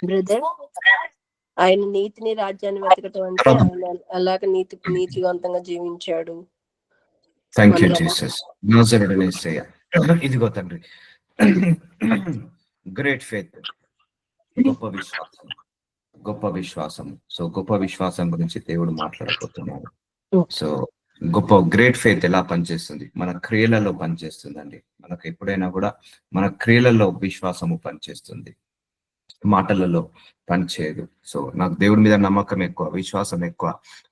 Brother, ఆయన నీతిని రాజ్యాన్ని వెతకటం అంటే ఆయన అలాగ నీతివంతంగా జీవించాడు. Thank you Jesus. నాజరేయుడైన యేసయ్య, ఇదిగో తండ్రి, గ్రేట్ ఫెయిత్, గొప్ప విశ్వాసం. సో గొప్ప విశ్వాసం గురించి దేవుడు మాట్లాడబోతున్నాడు. సో గ్రేట్ ఫెయిత్ ఎలా పనిచేస్తుంది? మన క్రియలలో పనిచేస్తుందండి. మనకు ఎప్పుడైనా కూడా మన క్రియలలో విశ్వాసము పనిచేస్తుంది, మాటలలో పనిచేయదు. సో నాకు దేవుడి మీద నమ్మకం ఎక్కువ, విశ్వాసం ఎక్కువ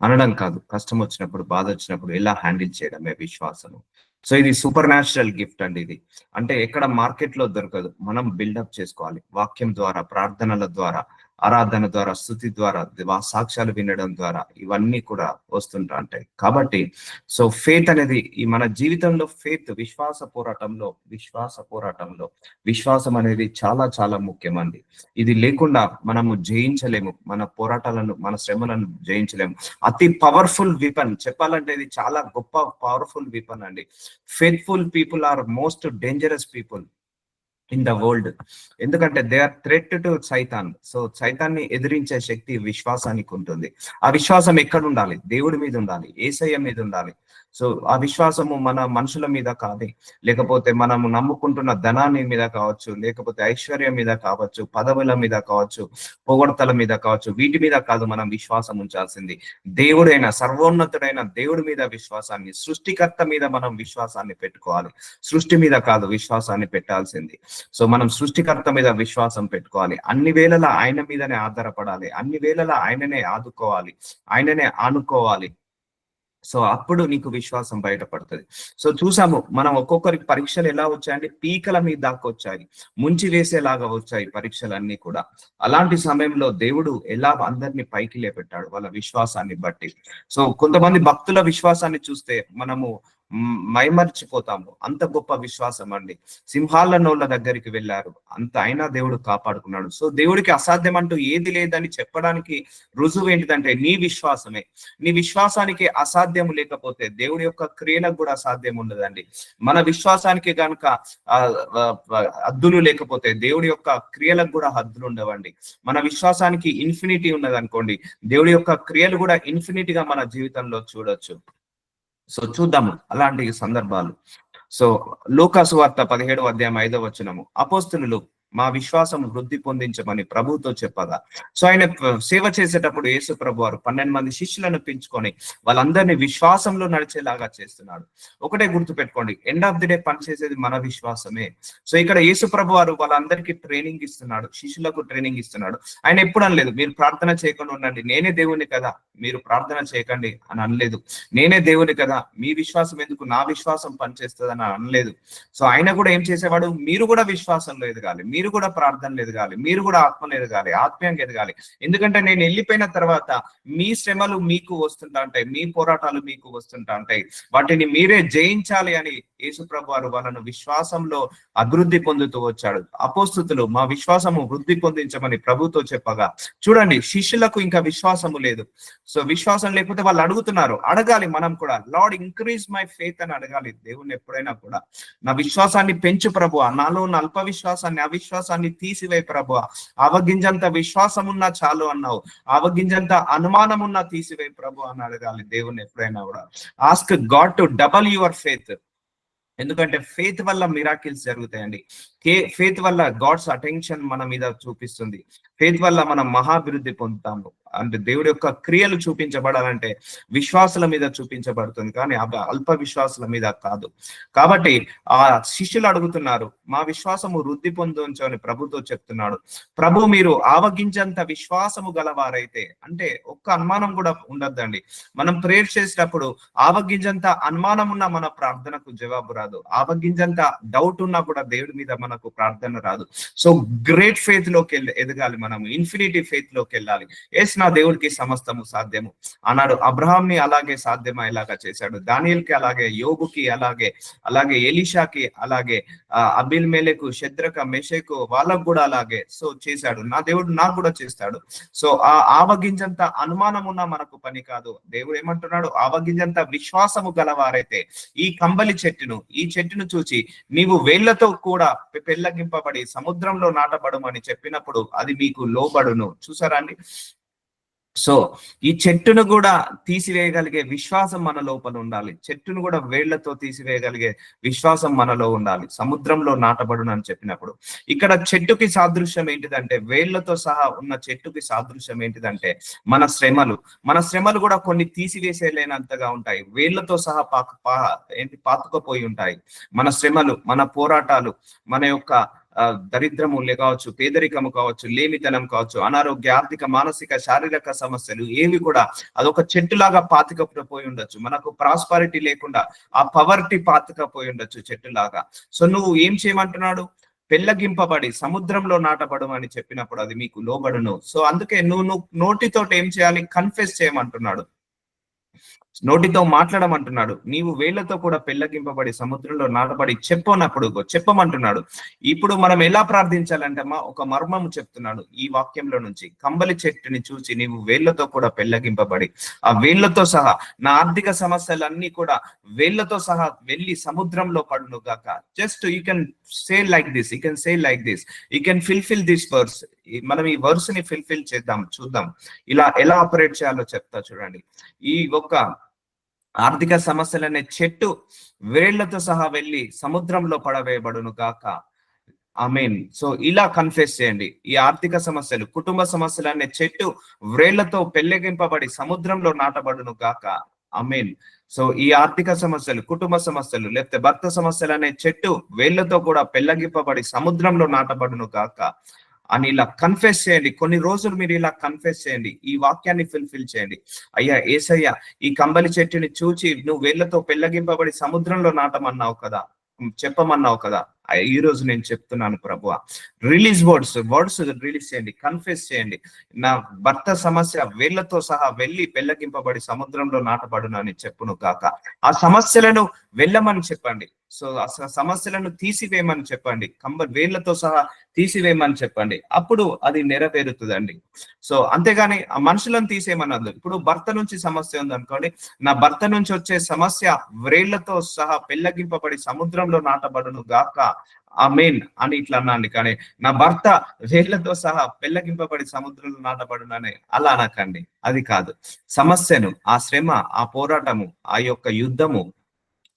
అనడం కాదు, కష్టం వచ్చినప్పుడు, బాధ వచ్చినప్పుడు ఎలా హ్యాండిల్ చేయడమే విశ్వాసము. సో ఇది సూపర్ న్యాచురల్ గిఫ్ట్ అండి. ఇది అంటే ఎక్కడ మార్కెట్ లో దొరకదు, మనం బిల్డప్ చేసుకోవాలి. వాక్యం ద్వారా, ప్రార్థనల ద్వారా, ఆరాధన ద్వారా, స్థుతి ద్వారా, సాక్ష్యాలు వినడం ద్వారా ఇవన్నీ కూడా వస్తుంటా ఉంటాయి. కాబట్టి సో ఫెయిత్ అనేది ఈ మన జీవితంలో ఫెయిత్, విశ్వాస పోరాటంలో విశ్వాసం అనేది చాలా చాలా ముఖ్యమండి. ఇది లేకుండా మనము జయించలేము, మన పోరాటాలను, మన శ్రమలను జయించలేము. అతి పవర్ఫుల్ విపన్ చెప్పాలంటే ఇది చాలా గొప్ప పవర్ఫుల్ విపన్ అండి. Faithful people are most dangerous people in the world. ఎందుకంటే దే ఆర్ థ్రెట్ టు సైతాన్. సో సైతాన్ని ఎదిరించే శక్తి విశ్వాసానికి ఉంటుంది. ఆ విశ్వాసం ఎక్కడ ఉండాలి? దేవుడి మీద ఉండాలి, యేసయ్య మీద ఉండాలి. సో ఆ విశ్వాసము మన మనుషుల మీద కాదు, లేకపోతే మనము నమ్ముకుంటున్న ధనాన్ని మీద కావచ్చు, లేకపోతే ఐశ్వర్యం మీద కావచ్చు, పదవుల మీద కావచ్చు, పొగడ్తల మీద కావచ్చు, వీటి మీద కాదు మనం విశ్వాసం ఉంచాల్సింది. దేవుడైన, సర్వోన్నతుడైన దేవుడి మీద విశ్వాసాన్ని, సృష్టికర్త మీద మనం విశ్వాసాన్ని పెట్టుకోవాలి. సృష్టి మీద కాదు విశ్వాసాన్ని పెట్టాల్సింది. సో మనం సృష్టికర్త మీద విశ్వాసం పెట్టుకోవాలి. అన్ని వేళలా ఆయన మీదనే ఆధారపడాలి, అన్ని వేళలా ఆయననే ఆదుకోవాలి, ఆయననే ఆనుకోవాలి. సో అప్పుడు నీకు విశ్వాసం బయటపడుతుంది. సో చూసాము మనం ఒక్కొక్కరికి పరీక్షలు ఎలా వచ్చాయంటే పీకల మీద దాకొచ్చాయి, ముంచి వేసేలాగా వచ్చాయి పరీక్షలన్నీ కూడా. అలాంటి సమయంలో దేవుడు ఎలా అందరినీ పైకి లేపెట్టాడు వాళ్ళ విశ్వాసాన్ని బట్టి. సో కొంతమంది భక్తుల విశ్వాసాన్ని చూస్తే మనము మైమర్చిపోతాము. అంత గొప్ప విశ్వాసం అండి. సింహాల నోళ్ళ దగ్గరికి వెళ్ళారు, అంత అయినా దేవుడు కాపాడుకున్నాడు. సో దేవుడికి అసాధ్యం అంటూ ఏది లేదని చెప్పడానికి రుజువు ఏంటిదంటే నీ విశ్వాసమే. నీ విశ్వాసానికి అసాధ్యం లేకపోతే దేవుడి యొక్క క్రియలకు కూడా అసాధ్యం ఉండదండి. మన విశ్వాసానికి కనుక హద్దులు లేకపోతే దేవుడి యొక్క క్రియలకు కూడా హద్దులు ఉండవండి. మన విశ్వాసానికి ఇన్ఫినిటీ ఉన్నది అనుకోండి, దేవుడి యొక్క క్రియలు కూడా ఇన్ఫినిటీగా మన జీవితంలో చూడొచ్చు. సో చూద్దాము అలాంటి సందర్భాలు. సో లూకా సువార్త 17వ అధ్యాయం 5వ వచనము, అపోస్తలులు మా విశ్వాసం వృద్ధి పొందించమని ప్రభుతో చెప్పగా. సో ఆయన సేవ చేసేటప్పుడు యేసు ప్రభు వారు 12 మంది శిష్యులను పెంచుకొని వాళ్ళందరినీ విశ్వాసంలో నడిచేలాగా చేస్తున్నాడు. ఒకటే గుర్తు పెట్టుకోండి, ఎండ్ ఆఫ్ ది డే పనిచేసేది మన విశ్వాసమే. సో ఇక్కడ యేసు ప్రభు వారు వాళ్ళందరికీ ట్రైనింగ్ ఇస్తున్నాడు, శిష్యులకు ట్రైనింగ్ ఇస్తున్నాడు. ఆయన ఎప్పుడు అనలేదు మీరు ప్రార్థన చేయకుండా ఉండండి, నేనే దేవుని కదా మీరు ప్రార్థన చేయకండి అని అనలేదు. నేనే దేవుని కదా మీ విశ్వాసం ఎందుకు, నా విశ్వాసం పనిచేస్తుంది అని అనలేదు. సో ఆయన కూడా ఏం చేసేవాడు, మీరు కూడా విశ్వాసంలో ఎదగాలి, మీరు కూడా ప్రార్థనలు ఎదగాలి, మీరు కూడా ఆత్మలు ఎదగాలి, ఆత్మీయంగా ఎదగాలి. ఎందుకంటే నేను వెళ్ళిపోయిన తర్వాత మీ శ్రమలు మీకు వస్తుంటా ఉంటాయి, మీ పోరాటాలు మీకు వస్తుంటా ఉంటాయి, వాటిని మీరే జయించాలి అని యేసు ప్రభు వారు వాళ్ళను విశ్వాసంలో అభివృద్ధి పొందుతూ వచ్చాడు. అపోస్తులు మా విశ్వాసము వృద్ధి పొందించమని ప్రభుతో చెప్పగా. చూడండి, శిష్యులకు ఇంకా విశ్వాసము లేదు. సో విశ్వాసం లేకపోతే వాళ్ళు అడుగుతున్నారు, అడగాలి మనం కూడా, లార్డ్ ఇంక్రీజ్ మై ఫెయిత్ అని అడగాలి దేవుణ్ణి ఎప్పుడైనా కూడా. నా విశ్వాసాన్ని పెంచు ప్రభువా, నాలో ఉన్న అల్ప విశ్వాసాన్ని, అవిశ్వాసాన్ని తీసివే ప్రభువా. అవగింజంత విశ్వాసం ఉన్నా చాలు అన్నావు, అవగింజంత అనుమానం ఉన్నా తీసివే ప్రభు అని అడగాలి దేవుణ్ణి ఎప్పుడైనా కూడా. Ask God to double your faith. ఎందుకంటే ఫెయిత్ వల్ల మిరాకిల్స్ జరుగుతాయండి. ఫెయిత్ వల్ల గాడ్స్ అటెన్షన్ మన మీద చూపిస్తుంది. ఫెయిత్ వల్ల మనం మహాభివృద్ధి పొందుతాము. అంటే దేవుడి యొక్క క్రియలు చూపించబడాలంటే విశ్వాసుల మీద చూపించబడుతుంది, కానీ అల్ప విశ్వాసుల మీద కాదు. కాబట్టి ఆ శిష్యులు అడుగుతున్నారు, మా విశ్వాసము వృద్ధి పొందొచ్చని ప్రభుతో చెప్తున్నాడు. ప్రభు మీరు ఆవగించంత విశ్వాసము గలవారైతే, అంటే ఒక్క అనుమానం కూడా ఉండద్దండి. మనం ప్రేయర్ చేసేటప్పుడు ఆవగింజంత అనుమానం ఉన్నా మన ప్రార్థనకు జవాబు రాదు, ఆవగింజంత డౌట్ ఉన్నా కూడా దేవుడి మీద మనకు ప్రార్థన రాదు. సో గ్రేట్ ఫెయిత్ లోకి ఎదగాలి, మనం ఇన్ఫినిటీ ఫెయిత్ లోకి వెళ్ళాలి. నా దేవుడికి సమస్తము సాధ్యము అన్నాడు. అబ్రహాంని అలాగే సాధ్యమయ్యేలాగా చేశాడు, దానియేలుకి అలాగే, యోబుకి అలాగే ఎలీషాకి అలాగే, అబీల్మెలెకు, షద్రకు, మెషకు వాళ్ళకు కూడా అలాగే సో చేశాడు. నా దేవుడు నాకు కూడా చేస్తాడు. సో ఆ ఆవగింజంత అనుమానం ఉన్నా మనకు పని కాదు. దేవుడు ఏమంటున్నాడు, ఆవగింజంత విశ్వాసము గలవారైతే ఈ కంబలి చెట్టును, ఈ చెట్టును చూచి నీవు వేళ్లతో కూడా పెళ్ళగింపబడి సముద్రంలో నాటబడమని చెప్పినప్పుడు అది మీకు నీకు లోబడును. చూసారా అండి? సో ఈ చెట్టును కూడా తీసివేయగలిగే విశ్వాసం మన లోపల ఉండాలి. చెట్టును కూడా వేళ్లతో తీసివేయగలిగే విశ్వాసం మనలో ఉండాలి. సముద్రంలో నాటబడును అని చెప్పినప్పుడు ఇక్కడ చెట్టుకి సాదృశ్యం ఏంటిదంటే, వేళ్లతో సహా ఉన్న చెట్టుకి సాదృశ్యం ఏంటిదంటే మన శ్రమలు కూడా కొన్ని తీసివేసేలేనంతగా ఉంటాయి. వేళ్లతో సహా పాతుకుపోయి ఉంటాయి. మన శ్రమలు, మన పోరాటాలు, మన యొక్క దరిద్రము కావచ్చు, పేదరికము కావచ్చు, లేమితనం కావచ్చు, అనారోగ్య, ఆర్థిక, మానసిక, శారీరక సమస్యలు ఏవి కూడా అదొక చెట్టులాగా పాతికపోయి ఉండొచ్చు. మనకు ప్రాస్పరిటీ లేకుండా ఆ పవర్టీ పాతికపోయి ఉండొచ్చు చెట్టులాగా. సో నువ్వు ఏం చేయమంటున్నాడు? పెళ్ళగింపబడి సముద్రంలో నాటబడు అని చెప్పినప్పుడు అది మీకు లోబడును. సో అందుకే నువ్వు నోటితో ఏం చేయాలి? కన్ఫెస్ చేయమంటున్నాడు, నోటితో మాట్లాడమంటున్నాడు. నీవు వేళ్లతో కూడా పెళ్ళగింపబడి సముద్రంలో నాటబడి చెప్పమంటున్నాడు. ఇప్పుడు మనం ఎలా ప్రార్థించాలంటే ఒక మర్మము చెప్తున్నాడు ఈ వాక్యంలో నుంచి. కంబలి చెట్టుని చూసి నీవు వేళ్లతో కూడా పెళ్ళగింపబడి ఆ వేళ్లతో సహా నా ఆర్థిక సమస్యలన్నీ కూడా వేళ్లతో సహా వెళ్ళి సముద్రంలో పడును గాక. Just you can say like this, you can say like this, you can fulfil this verse. మనం ఈ వర్స్ ని ఫిల్ఫిల్ చూద్దాం. ఇలా ఎలా ఆపరేట్ చేయాలో చెప్తా చూడండి. ఈ ఒక్క ఆర్థిక సమస్యలనే చెట్టు వేళ్లతో సహా వెళ్ళి సముద్రంలో పడవేయబడును గాక. ఆమేన్. సో ఇలా కన్ఫెస్ చేయండి. ఈ ఆర్థిక సమస్యలు, కుటుంబ సమస్యలు అనే చెట్టు వేళ్లతో పెళ్ళగింపబడి సముద్రంలో నాటబడును గాక. ఆమేన్. సో ఈ ఆర్థిక సమస్యలు, కుటుంబ సమస్యలు, లేకపోతే భర్త సమస్యలు అనే చెట్టు వేళ్లతో కూడా పెళ్ళగింపబడి సముద్రంలో నాటబడును గాక అని ఇలా కన్ఫెస్ చేయండి. కొన్ని రోజులు మీరు ఇలా కన్ఫెస్ చేయండి, ఈ వాక్యాన్ని ఫుల్ఫిల్ చేయండి. అయ్యా యేసయ్య, ఈ కంబలి చెట్టుని చూచి నువ్వు వేళ్లతో పెళ్ళగింపబడి సముద్రంలో నాటమన్నావు కదా, చెప్పమన్నావు కదా. ఈ రోజు నేను చెప్తున్నాను ప్రభువా, రిలీజ్ వర్డ్స్ రిలీజ్ చేయండి, కన్ఫెస్ చేయండి. నా భర్త సమస్య వేళ్లతో సహా వెళ్ళి పెళ్ళగింపబడి సముద్రంలో నాటబడును అని చెప్పును కాక. ఆ సమస్యలను వెళ్ళమని చెప్పండి. సో ఆ సమస్యలను తీసివేయమని చెప్పండి, వేళ్లతో సహా తీసివేయమని చెప్పండి. అప్పుడు అది నెరవేరుతుందండి. సో అంతేగాని ఆ మనుషులను తీసేయమన్నది. ఇప్పుడు భర్త నుంచి సమస్య ఉంది అనుకోండి, నా భర్త నుంచి వచ్చే సమస్య వేళ్లతో సహా పెళ్ళగింపబడి సముద్రంలో నాటబడును గాక. ఆమేన్ అని ఇట్లా అన్నాండి. కానీ నా భర్త వేళ్లతో సహా పెళ్ళగింపబడి సముద్రంలో నాటబడునని అలా అనకండి. అది కాదు. సమస్యను, ఆ శ్రమ, ఆ పోరాటము, ఆ యొక్క యుద్ధము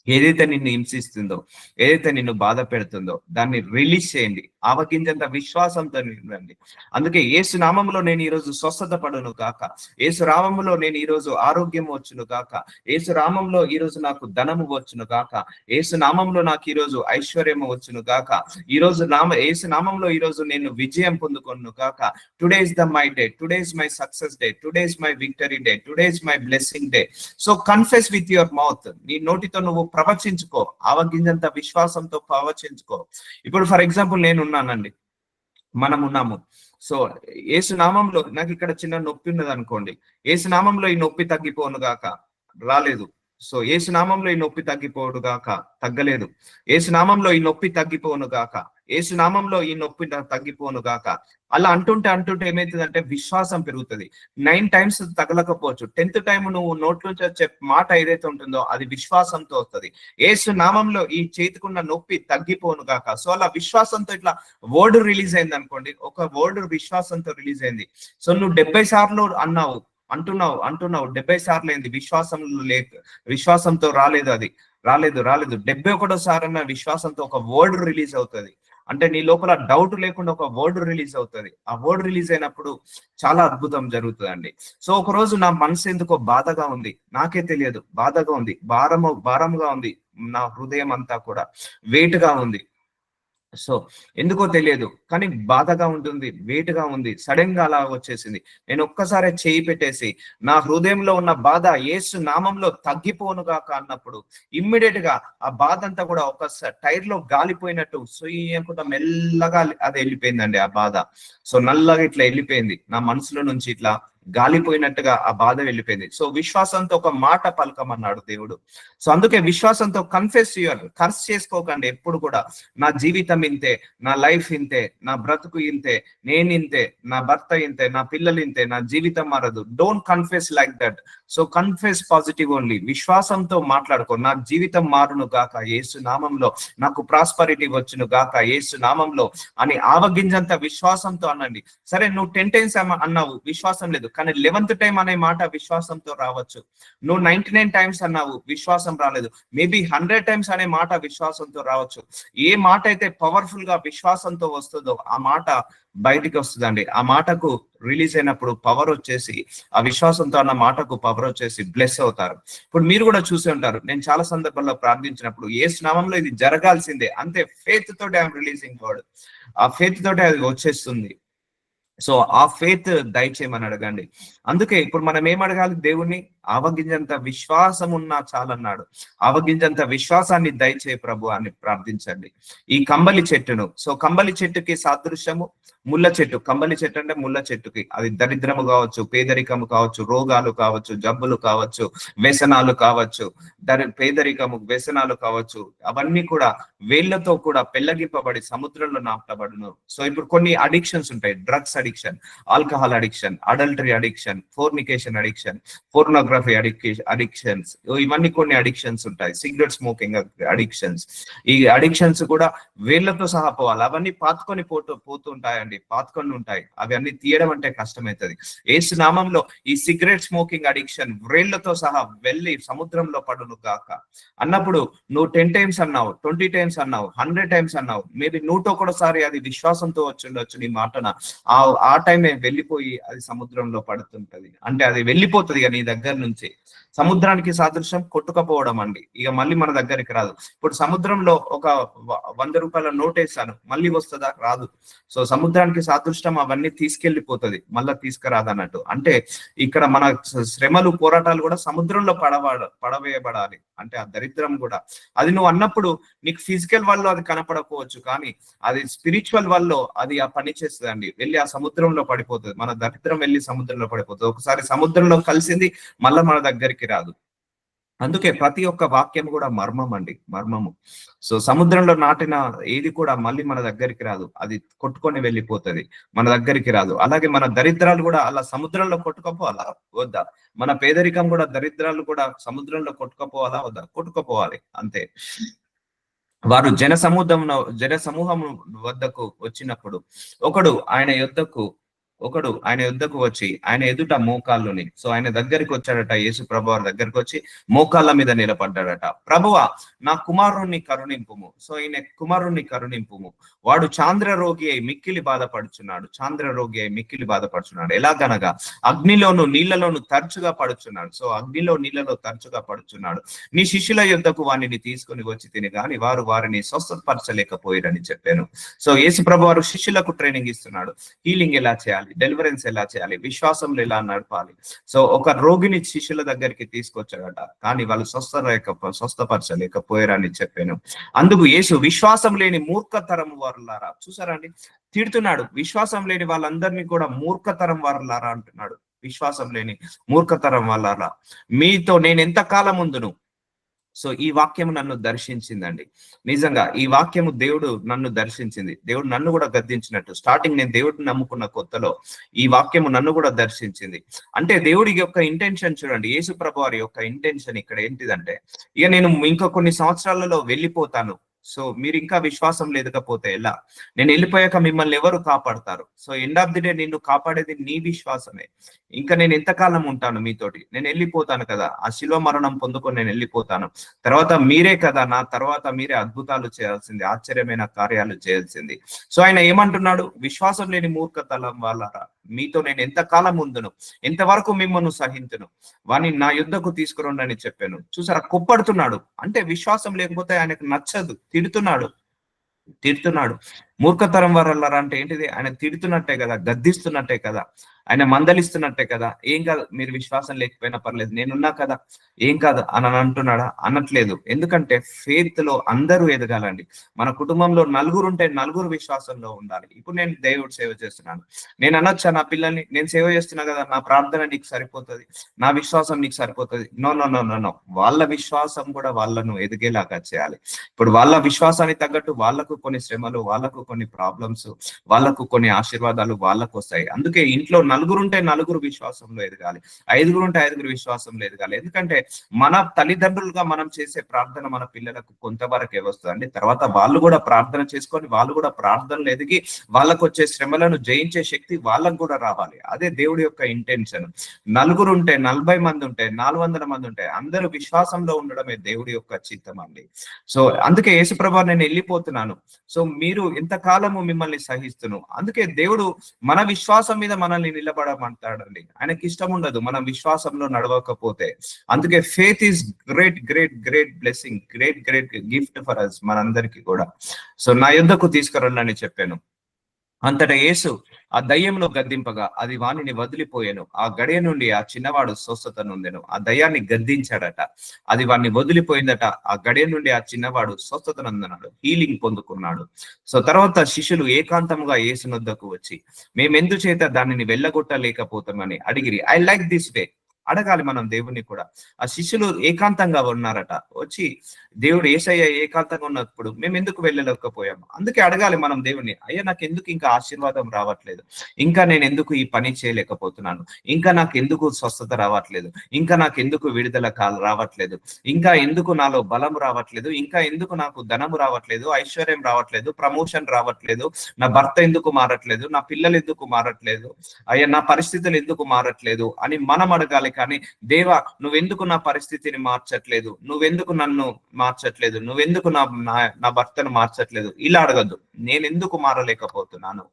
ఏదైతే నిన్ను హింసిస్తుందో, ఏదైతే నిన్ను బాధ పెడుతుందో దాన్ని రిలీజ్ చేయండి. ఆవగింజంత విశ్వాసంతో రండి. అందుకే యేసు నామములో నేను ఈరోజు స్వస్థత పడును కాక, యేసు నామములో నేను ఈరోజు ఆరోగ్యం వచ్చును కాక, యేసు నామంలో ఈరోజు నాకు ధనము వచ్చును కాక, యేసు నామంలో నాకు ఈరోజు ఐశ్వర్యము వచ్చును కాక, ఈరోజు యేసు నామంలో ఈరోజు నేను విజయం పొందుకొను కాక. Today is the my day, today is my success day, today is my victory day, today is my blessing day. So confess with your mouth. నీ నోటితో నువ్వు ప్రవచించుకో, ఆవగింజంత విశ్వాసంతో ప్రవచించుకో. ఇప్పుడు ఫర్ ఎగ్జాంపుల్ నేను ఉన్నానండి, మనం ఉన్నాము. సో యేసు నామంలో నాకు ఇక్కడ చిన్న నొప్పి ఉన్నది అనుకోండి, యేసు నామంలో ఈ నొప్పి తగ్గిపోను గాక. రాలేదు. సో యేసు నామంలో ఈ నొప్పి తగ్గిపోను గాక. తగ్గలేదు. యేసు నామంలో ఈ నొప్పి తగ్గిపోను గాక. యేసు నామంలో ఈ నొప్పి తగ్గిపోను గాక. అలా అంటుంటే ఏమైతుందంటే విశ్వాసం పెరుగుతుంది. 9 times తగలకపోవచ్చు, 10th time నువ్వు నోట్లోంచి వచ్చే మాట ఏదైతే ఉంటుందో అది విశ్వాసంతో వస్తుంది. యేసు నామంలో ఈ చేతికున్న నొప్పి తగ్గిపోను గాక. సో అలా విశ్వాసంతో ఇట్లా వర్డ్ రిలీజ్ అయింది అనుకోండి, ఒక వర్డ్ విశ్వాసంతో రిలీజ్ అయింది. సో నువ్వు 70 సార్లు అంటున్నావు 70 సార్లు అయింది. విశ్వాసంతో రాలేదు. అది రాలేదు. 71సారి అన్న విశ్వాసంతో ఒక వర్డ్ రిలీజ్ అవుతుంది. అంటే నీ లోపల డౌట్ లేకుండా ఒక వర్డ్ రిలీజ్ అవుతుంది. ఆ వర్డ్ రిలీజ్ అయినప్పుడు చాలా అద్భుతం జరుగుతుందండి. సో ఒక రోజు నా మనసు ఎందుకో బాధగా ఉంది, నాకే తెలియదు, బాధగా ఉంది, భారంగా ఉంది, నా హృదయం అంతా కూడా వెయిట్గా ఉంది. సో ఎందుకో తెలియదు, కానీ బాధగా ఉంటుంది, వెయిట్గా ఉంది. సడన్ గా అలా వచ్చేసింది. నేను ఒక్కసారి చేయి పెట్టేసి నా హృదయంలో ఉన్న బాధ యేసు నామంలో తగ్గిపోనుగాక అన్నప్పుడు ఇమ్మీడియట్ గా ఆ బాధ అంతా కూడా ఒక టైర్ లో గాలిపోయినట్టు సుయ్యి అనుకుంటా మెల్లగా అది వెళ్ళిపోయిందండి ఆ బాధ. సో నల్లగా ఇట్లా వెళ్ళిపోయింది, నా మనసులో నుంచి ఇట్లా గాలిపోయినట్టుగా ఆ బాధ వెళ్ళిపోయింది. సో విశ్వాసంతో ఒక మాట పలకమన్నాడు దేవుడు. సో అందుకే విశ్వాసంతో కన్ఫెస్ చేయాలి. కర్స్ చేసుకోకండి ఎప్పుడు కూడా. నా జీవితం ఇంతే, నా లైఫ్ ఇంతే, నా బ్రతుకు ఇంతే, నేను ఇంతే, నా భర్త ఇంతే, నా పిల్లలు ఇంతే, నా జీవితం మారదు. Don't confess like that. So confess positive only. విశ్వాసంతో మాట్లాడుకో. నా జీవితం మారును గాక యేసు నామంలో, నాకు ప్రాస్పరిటీ వచ్చును గాక యేసు నామంలో అని ఆవగింజంత విశ్వాసంతో అనండి. సరే, నువ్వు 10 times అన్నావు, విశ్వాసం లేదు, కానీ 11th time అనే మాట విశ్వాసంతో రావచ్చు. నువ్వు 99 times అన్నావు, విశ్వాసం రాలేదు, మేబీ 100 times అనే మాట విశ్వాసంతో రావచ్చు. ఏ మాట అయితే పవర్ఫుల్ గా విశ్వాసంతో వస్తుందో ఆ మాట బయటికి వస్తుందండి. ఆ మాటకు రిలీజ్ అయినప్పుడు పవర్ వచ్చేసి, ఆ విశ్వాసంతో అన్న మాటకు పవర్ వచ్చేసి బ్లెస్ అవుతారు. ఇప్పుడు మీరు కూడా చూసి ఉంటారు, నేను చాలా సందర్భాల్లో ప్రార్థించినప్పుడు యేసు నామంలో ఇది జరగాల్సిందే అంతే, ఫెయిత్ తోటి ఐఎమ్ రిలీజింగ్ వర్డ్, ఆ ఫెయిత్ తోటి అది వచ్చేస్తుంది. సో ఆ ఫెయిత్ దయచేయమని అడగండి. అందుకే ఇప్పుడు మనం ఏం అడగాలి? దేవుణ్ణి ఆవగింజంత విశ్వాసం ఉన్నా చాలన్నాడు. ఆవగింజంత విశ్వాసాన్ని దయచేయ ప్రభు అని ప్రార్థించండి. ఈ కంబలి చెట్టును, సో కంబలి చెట్టుకి సాదృశ్యము ముళ్ళ చెట్టు. కంబలి చెట్టు అంటే ముళ్ళ చెట్టుకి, అది దరిద్రము కావచ్చు, పేదరికము కావచ్చు, రోగాలు కావచ్చు, జబ్బులు కావచ్చు, వ్యసనాలు కావచ్చు, పేదరికము, వ్యసనాలు కావచ్చు, అవన్నీ కూడా వేళ్లతో కూడా పెళ్లగింపబడి సముద్రంలో నాటబడును. సో ఇప్పుడు కొన్ని అడిక్షన్స్ ఉంటాయి, drugs addiction, alcohol addiction, adultery addiction, fornication addiction, pornography addictions, ఇవన్నీ కొన్ని అడిక్షన్స్ ఉంటాయి. సిగరెట్ స్మోకింగ్ అడిక్షన్స్, ఈ అడిక్షన్స్ కూడా వేళ్లతో సహా పోవాలి. అవన్నీ పాతుకొని పోతుంటాయండి, పాతుకొని ఉంటాయి. అవి అన్ని తీయడం అంటే కష్టమవుతుంది. యేసు నామంలో ఈ సిగరెట్ స్మోకింగ్ అడిక్షన్ వేళ్లతో సహా వెళ్ళి సముద్రంలో పడును గాక అన్నప్పుడు నువ్వు 10 times అన్నావు, 20 times అన్నావు, 100 times అన్నావు, మేబీ 101సారి అది విశ్వాసంతో వచ్చిండొచ్చు నీ మాటన. ఆ టైమే వెళ్ళిపోయి అది సముద్రంలో పడుతుంటది. అంటే అది వెళ్ళిపోతుంది నీ దగ్గర నుంచి. సముద్రానికి సాదృశ్యం కొట్టుకపోవడం అండి, ఇక మళ్ళీ మన దగ్గరికి రాదు. ఇప్పుడు సముద్రంలో ఒక 100 రూపాయల నోట్ వేసాను, మళ్ళీ వస్తుందా? రాదు. సో సముద్రానికి సాదృశ్యం అవన్నీ తీసుకెళ్లిపోతుంది, మళ్ళా తీసుకురాదు అన్నట్టు. అంటే ఇక్కడ మన శ్రమలు, పోరాటాలు కూడా సముద్రంలో పడవేయబడాలి. అంటే ఆ దరిద్రం కూడా, అది నువ్వు అన్నప్పుడు నీకు ఫిజికల్ వల్ల అది కనపడకపోవచ్చు, కానీ అది స్పిరిచువల్ వల్ల అది ఆ పని చేస్తుంది అండి. వెళ్ళి ఆ సముద్రంలో పడిపోతుంది. మన దరిద్రం వెళ్ళి సముద్రంలో పడిపోతుంది. ఒకసారి సముద్రంలో కలిసింది, మళ్ళా మన దగ్గరికి రాదు. అందుకే ప్రతి ఒక్క వాక్యం కూడా మర్మం అండి, మర్మము. సో సముద్రంలో నాటిన ఏది కూడా మళ్ళీ మన దగ్గరికి రాదు, అది కొట్టుకొని వెళ్ళిపోతుంది, మన దగ్గరికి రాదు. అలాగే మన దరిద్రాలు కూడా అలా సముద్రంలో కొట్టుకపోవాలా వద్దా? మన పేదరికం కూడా, దరిద్రాలు కూడా సముద్రంలో కొట్టుకపోవాలా వద్దా? కొట్టుకపోవాలి అంతే. వారు జన సమూహం వద్దకు వచ్చినప్పుడు ఒకడు ఆయన యొద్దకు వచ్చి ఆయన ఎదుట మోకాళ్ళుని, సో ఆయన దగ్గరికి వచ్చాడట, యేసు ప్రభు వారి దగ్గరికి వచ్చి మోకాళ్ళ మీద నిలబడ్డాడట. ప్రభువా, నా కుమారుణ్ణి కరుణింపుము. సో ఈయన కుమారుణ్ణి కరుణింపుము, వాడు చాంద్ర రోగి అయి మిక్కిలి బాధపడుచున్నాడు. ఎలాగనగా అగ్నిలోను నీళ్లలోను తరచుగా పడుచున్నాడు. సో అగ్నిలో నీళ్లలో తరచుగా పడుచున్నాడు. నీ శిష్యుల యొద్దకు వారిని తీసుకుని వచ్చి తిని గాని వారు వారిని స్వస్థపరచలేకపోయారని చెప్పాను. సో యేసు ప్రభు వారు శిష్యులకు ట్రైనింగ్ ఇస్తున్నాడు. హీలింగ్ ఎలా చేయాలి, డెలివరెన్స్ ఎలా చేయాలి, విశ్వాసంలో ఎలా నడపాలి. సో ఒక రోగిని శిష్యుల దగ్గరికి తీసుకొచ్చాడట, కానీ వాళ్ళు స్వస్థపరచలేకపోయారని చెప్పాను. అందుకు యేసు, విశ్వాసం లేని మూర్ఖతరం వారులారా, చూసారా అండి, తిడుతున్నాడు. విశ్వాసం లేని వాళ్ళందరినీ కూడా మూర్ఖతరం వారులారా అంటున్నాడు. విశ్వాసం లేని మూర్ఖతరం వాళ్ళారా, మీతో నేను ఎంత కాలం ఉందును. సో ఈ వాక్యము నన్ను దర్శించిందండి. నిజంగా ఈ వాక్యము దేవుడు నన్ను దర్శించింది. దేవుడు నన్ను కూడా గద్దించినట్టు. స్టార్టింగ్ నేను దేవుడిని నమ్ముకున్న కొత్తలో ఈ వాక్యము నన్ను కూడా దర్శించింది. అంటే దేవుడి యొక్క ఇంటెన్షన్ చూడండి, యేసు ప్రభు వారి యొక్క ఇంటెన్షన్ ఇక్కడ ఏంటిదంటే, ఇక నేను ఇంకా కొన్ని సంవత్సరాలలో వెళ్ళిపోతాను, సో మీరు ఇంకా విశ్వాసం లేకపోతే ఎలా? నేను వెళ్ళిపోయాక మిమ్మల్ని ఎవరు కాపాడతారు? So end of the day నిన్ను కాపాడేది నీ విశ్వాసమే. ఇంకా నేను ఎంతకాలం ఉంటాను మీతోటి? నేను వెళ్ళిపోతాను కదా, ఆ శిలువ మరణం పొందుకొని నేను వెళ్ళిపోతాను. తర్వాత మీరే కదా, నా తర్వాత మీరే అద్భుతాలు చేయాల్సింది, ఆశ్చర్యమైన కార్యాలు చేయాల్సింది. సో ఆయన ఏమంటున్నాడు? విశ్వాసం లేని మూర్ఖతలం వాళ్ళారా, మీతో నేను ఎంతకాలం ఉందును, ఎంతవరకు మిమ్మల్ని సహించును, వాని నా యుద్ధకు తీసుకురండి అని చెప్పాను. చూసారా, కొప్పడుతున్నాడు. అంటే విశ్వాసం లేకపోతే ఆయనకు నచ్చదు, తిడుతున్నాడు. మూర్ఖతరం వారల్లారా అంటే ఏంటిది? ఆయన తిడుతున్నట్టే కదా, గద్దిస్తున్నట్టే కదా, ఆయన మందలిస్తున్నట్టే కదా. ఏం కాదు, మీరు విశ్వాసం లేకపోయినా పర్లేదు, నేనున్నా కదా, ఏం కాదు అని అంటున్నాడా? అనట్లేదు. ఎందుకంటే ఫెయిత్ లో అందరూ ఎదగాలండి. మన కుటుంబంలో నలుగురు ఉంటే నలుగురు విశ్వాసంలో ఉండాలి. ఇప్పుడు నేను దేవుడు సేవ చేస్తున్నాను, నేను అనొచ్చా నా పిల్లల్ని, నేను సేవ చేస్తున్నా కదా, నా ప్రార్థన నీకు సరిపోతుంది, నా విశ్వాసం నీకు సరిపోతుంది? No no no no no. వాళ్ళ విశ్వాసం కూడా వాళ్ళను ఎదిగేలాగా చేయాలి. ఇప్పుడు వాళ్ళ విశ్వాసానికి తగ్గట్టు వాళ్ళకు కొన్ని శ్రమలు, వాళ్ళకు కొన్ని ప్రాబ్లమ్స్, వాళ్ళకు కొన్ని ఆశీర్వాదాలు వాళ్ళకు వస్తాయి. అందుకే ఇంట్లో నలుగురుంటే నలుగురు విశ్వాసంలో ఎదగాలి, ఐదుగురుంటే ఐదుగురు విశ్వాసంలో ఎదగాలి. ఎందుకంటే మన తల్లిదండ్రులుగా మనం చేసే ప్రార్థన మన పిల్లలకు కొంతవరకే వస్తుందండి. తర్వాత వాళ్ళు కూడా ప్రార్థన చేసుకొని వాళ్ళు కూడా ప్రార్థనలు ఎదిగి వాళ్ళకు వచ్చే శ్రమలను జయించే శక్తి వాళ్ళకు కూడా రావాలి. అదే దేవుడి యొక్క ఇంటెన్షన్. నలుగురు ఉంటే 40 మంది ఉంటే 400 మంది ఉంటే అందరూ విశ్వాసంలో ఉండడమే దేవుడి యొక్క చిత్తం అండి. సో అందుకే యేసుప్రభు నేను వెళ్ళిపోతున్నాను, సో మీరు ఎంతకాలము మిమ్మల్ని సహిస్తును. అందుకే దేవుడు మన విశ్వాసం మీద మనల్ని నిలబడమంటాడండి. ఆయనకి ఇష్టం ఉండదు మనం విశ్వాసంలో నడవకపోతే. అందుకే faith is great great great blessing, great great gift for us, మనందరికీ కూడా. సో నా యుద్ధకు తీసుకురండి అని చెప్పాను. అంతటా యేసు ఆ దయ్యంలో గద్దింపగా అది వానిని వదిలిపోయాను. ఆ గడియ నుండి ఆ చిన్నవాడు స్వస్థత నొందెను. ఆ దయ్యాన్ని గద్దించాడట, అది వాడిని వదిలిపోయిందట. ఆ గడియ నుండి ఆ చిన్నవాడు స్వస్థత నొందనాడు, హీలింగ్ పొందుకున్నాడు. సో తర్వాత శిష్యులు ఏకాంతముగా యేసునొద్దకు వచ్చి మేమెందుచేత దానిని వెళ్ళగొట్టలేకపోతామని అడిగిరి. I like this way. అడగాలి మనం దేవుని కూడా. ఆ శిష్యులు ఏకాంతంగా ఉన్నారట, వచ్చి దేవుడు యేసయ్య ఏకాంతంగా ఉన్నప్పుడు మేము ఎందుకు వెళ్ళలేకపోయాము? అందుకే అడగాలి మనం దేవుని, అయ్యా నాకు ఎందుకు ఇంకా ఆశీర్వాదం రావట్లేదు, ఇంకా నేను ఎందుకు ఈ పని చేయలేకపోతున్నాను, ఇంకా నాకు ఎందుకు స్వస్థత రావట్లేదు, ఇంకా నాకు ఎందుకు విడుదల రావట్లేదు, ఇంకా ఎందుకు నాలో బలం రావట్లేదు, ఇంకా ఎందుకు నాకు ధనము రావట్లేదు, ఐశ్వర్యం రావట్లేదు, ప్రమోషన్ రావట్లేదు, నా భర్త ఎందుకు మారట్లేదు, నా పిల్లలు ఎందుకు మారట్లేదు, అయ్యా నా పరిస్థితులు ఎందుకు మారట్లేదు అని మనం అడగాలి. కానీ దేవా నువ్వెందుకు నా పరిస్థితిని మార్చట్లేదు, నువ్వెందుకు నన్ను మార్చట్లేదు, నువ్వెందుకు నా భర్తను మార్చట్లేదు ఇలా అడగద్దు. నేను ఎందుకు మారలేకపోతున్నాను,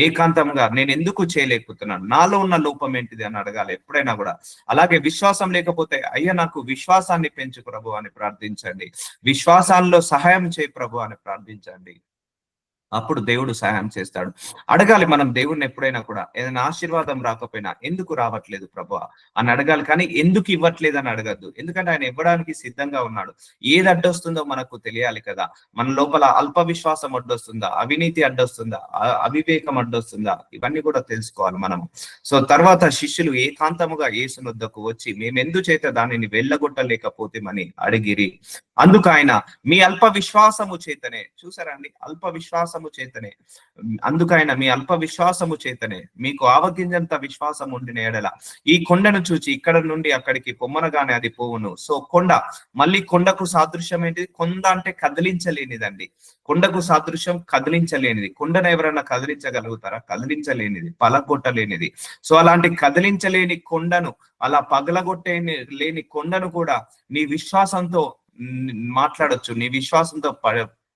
ఏకాంతంగా నేను ఎందుకు చేయలేకపోతున్నాను, నాలో ఉన్న లోపం ఏంటిది అని అడగాలి ఎప్పుడైనా కూడా. అలాగే విశ్వాసం లేకపోతే అయ్యా నాకు విశ్వాసాన్ని పెంచు ప్రభు అని ప్రార్థించండి, విశ్వాసాల్లో సహాయం చేయి ప్రభు అని ప్రార్థించండి. అప్పుడు దేవుడు సహాయం చేస్తాడు. అడగాలి మనం దేవుణ్ణి ఎప్పుడైనా కూడా. ఏదైనా ఆశీర్వాదం రాకపోయినా ఎందుకు రావట్లేదు ప్రభువా అని అడగాలి, కానీ ఎందుకు ఇవ్వట్లేదు అని అడగద్దు. ఎందుకంటే ఆయన ఇవ్వడానికి సిద్ధంగా ఉన్నాడు. ఏది అడ్డొస్తుందో మనకు తెలియాలి కదా. మన లోపల అల్ప విశ్వాసం అడ్డొస్తుందా, అవినీతి అడ్డొస్తుందా, అవివేకం అడ్డొస్తుందా, ఇవన్నీ కూడా తెలుసుకోవాలి మనం. సో తర్వాత శిష్యులు ఏకాంతముగా యేసునొద్దకు వచ్చి మేమెందుచేత దానిని వెళ్ళగొట్టలేకపోతేమని అడిగిరి. అందుకు ఆయన మీ అల్ప విశ్వాసము చేతనే, చూసారండి, అల్ప విశ్వాసము చేతనే, అందుకైనా మీ అల్ప విశ్వాసము చేతనే మీకు ఆవగింజంత విశ్వాసం ఉండిన ఎడల ఈ కొండను చూచి ఇక్కడ నుండి అక్కడికి పొమ్మనగానే అది పోవును. సో కొండ, మళ్ళీ కొండకు సాదృశ్యం ఏంటిది? కొండ అంటే కదిలించలేనిదండి. కొండకు సాదృశ్యం కదిలించలేనిది. కొండను ఎవరైనా కదిలించగలుగుతారా? కదిలించలేనిది, పలగొట్టలేనిది. సో అలాంటి కదిలించలేని కొండను, అలా పగలగొట్టే లేని కొండను కూడా నీ విశ్వాసంతో మాట్లాడొచ్చు, నీ విశ్వాసంతో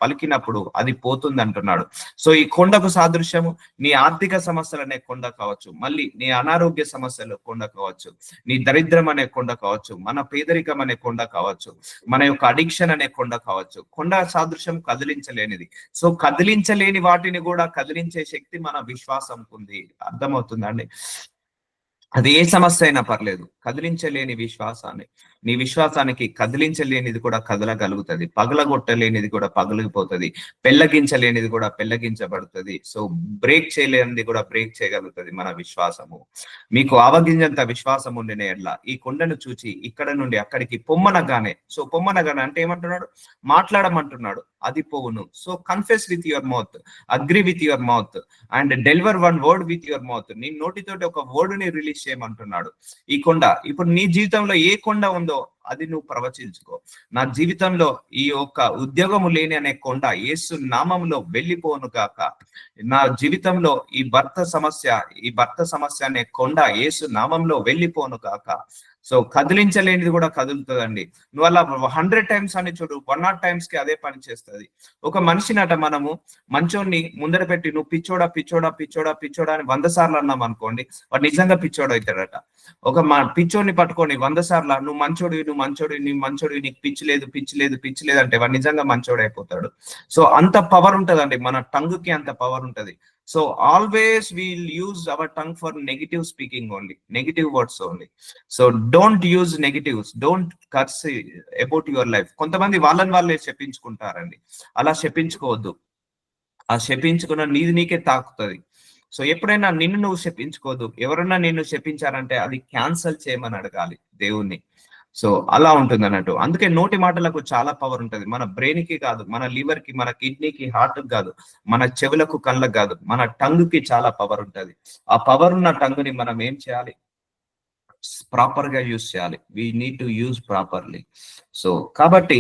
పలికినప్పుడు అది పోతుంది అంటున్నాడు. సో ఈ కొండకు సాదృశ్యము నీ ఆర్థిక సమస్యలు అనే కొండ కావచ్చు, మళ్ళీ నీ అనారోగ్య సమస్యలు కొండ కావచ్చు, నీ దరిద్రం అనే కొండ కావచ్చు, మన పేదరికం అనే కొండ కావచ్చు, మన యొక్క అడిక్షన్ అనే కొండ కావచ్చు. కొండ సాదృశ్యం కదిలించలేనిది. సో కదిలించలేని వాటిని కూడా కదిలించే శక్తి మన విశ్వాసం ఉంది. అర్థమవుతుందండి? అది ఏ సమస్య అయినా పర్లేదు, కదిలించలేని విశ్వాసాన్ని, నీ విశ్వాసానికి కదిలించలేనిది కూడా కదలగలుగుతుంది, పగలగొట్టలేనిది కూడా పగిలిపోతుంది, పెళ్ళగించలేనిది కూడా పెళ్ళగించబడుతుంది. సో బ్రేక్ చేయలేనిది కూడా బ్రేక్ చేయగలుగుతుంది మన విశ్వాసము. మీకు ఆవగింజంత విశ్వాసం ఉండిన ఎడ్ల ఈ కొండను చూచి ఇక్కడ నుండి అక్కడికి పొమ్మనగానే, సో పొమ్మనగానే అంటే ఏమంటున్నాడు? మాట్లాడమంటున్నాడు, అది పోవును. So confess with your mouth, agree with your mouth and deliver one word with your mouth. నీ నోటితోటి ఒక వర్డ్ ని రిలీజ్ చేయమంటున్నాడు. ఈ కొండ, ఇప్పుడు నీ జీవితంలో ఏ కొండ ఉందో అది నువ్వు ప్రవచించుకో. నా జీవితంలో ఈ యొక్క ఉద్యోగము లేని అనే కొండ యేసు నామములో వెళ్ళిపోను గాక. నా జీవితంలో ఈ భర్త సమస్య అనే కొండ యేసు నామంలో వెళ్ళిపోను గాక. సో కదిలించలేనిది కూడా కదులుతుందండి. నువ్వు అలా 100 times అని చూడు, 100 times కి అదే పని చేస్తుంది. ఒక మనిషినట మనము మంచోడిని ముందర పెట్టి నువ్వు పిచ్చోడా పిచ్చోడా పిచ్చోడా పిచ్చోడా అని 100 సార్లు అన్నాం అనుకోండి, వాడు నిజంగా పిచ్చోడు అవుతాడట. ఒక పిచ్చోడిని పట్టుకొని 100 సార్లు నువ్వు మంచోడివి, నువ్వు మంచోడివి, నీ మంచోడివి, నీకు పిచ్చి లేదు పిచ్చి లేదు పిచ్చి లేదు అంటే వాడు నిజంగా మంచోడు అయిపోతాడు. సో అంత పవర్ ఉంటదండి మన టంగుకి, అంత పవర్ ఉంటది. So always we'll use our tongue for negative speaking only, negative words only. So don't use negatives, don't curse about your life. కొంతమంది వాళ్ళని వాళ్ళే చెప్పించుకుంటారండి, అలా చెప్పించుకోవద్దు. ఆ చెప్పించుకున్న నీది నీకే తాకుతుంది. సో ఎప్పుడైనా నిన్ను నువ్వు చెప్పించుకోవద్దు. ఎవరన్నా నిన్ను చెప్పించారంటే అది క్యాన్సల్ చేయమని అడగాలి దేవుణ్ణి. సో అలా ఉంటుంది అన్నట్టు. అందుకే నోటి మాటలకు చాలా పవర్ ఉంటుంది. మన బ్రెయిన్ కి కాదు, మన లివర్ కి, మన కిడ్నీకి, హార్ట్ కి కాదు, మన చెవులకు, కళ్ళకు కాదు, మన టంగ్ కి చాలా పవర్ ఉంటుంది. ఆ పవర్ ఉన్న టంగ్ ని మనం ఏం చేయాలి? ప్రాపర్ గా యూజ్ చేయాలి. We need to use properly. So కాబట్టి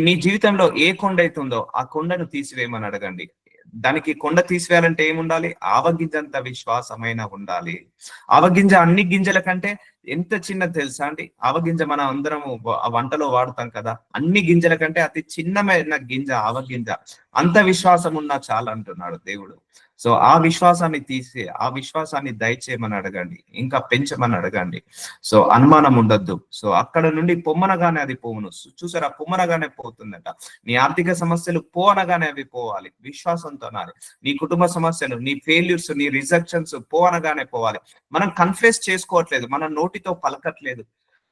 నీ జీవితంలో ఏ కొండ అయితే ఉందో ఆ కొండను తీసివేయమని అడగండి. దానికి కొండ తీసివేయాలంటే ఏముండాలి? ఆవగింజంత విశ్వాసమైన ఉండాలి. ఆవగింజ అన్ని గింజల కంటే ఎంత చిన్నది తెలుసా అండి? ఆవగింజ మనం అందరము వంటలో వాడతాం కదా, అన్ని గింజల కంటే అతి చిన్నమైన గింజ ఆవగింజ. అంత విశ్వాసం ఉన్నా చాలా అంటున్నాడు దేవుడు. సో ఆ విశ్వాసాన్ని తీసి ఆ విశ్వాసాన్ని దయచేయమని అడగండి, ఇంకా పెంచమని అడగండి. సో అనుమానం ఉండొద్దు. సో అక్కడ నుండి పొమ్మనగానే అది పోవును. చూసారా, పొమ్మనగానే పోతుందట. నీ ఆర్థిక సమస్యలు పోనగానే అవి పోవాలి, విశ్వాసంతో అనాలి. నీ కుటుంబ సమస్యలు, నీ ఫెయిల్యూర్స్, నీ రిజెక్షన్స్ పోనగానే పోవాలి. మనం కన్ఫెస్ చేసుకోవట్లేదు, మన నోటితో పలకట్లేదు.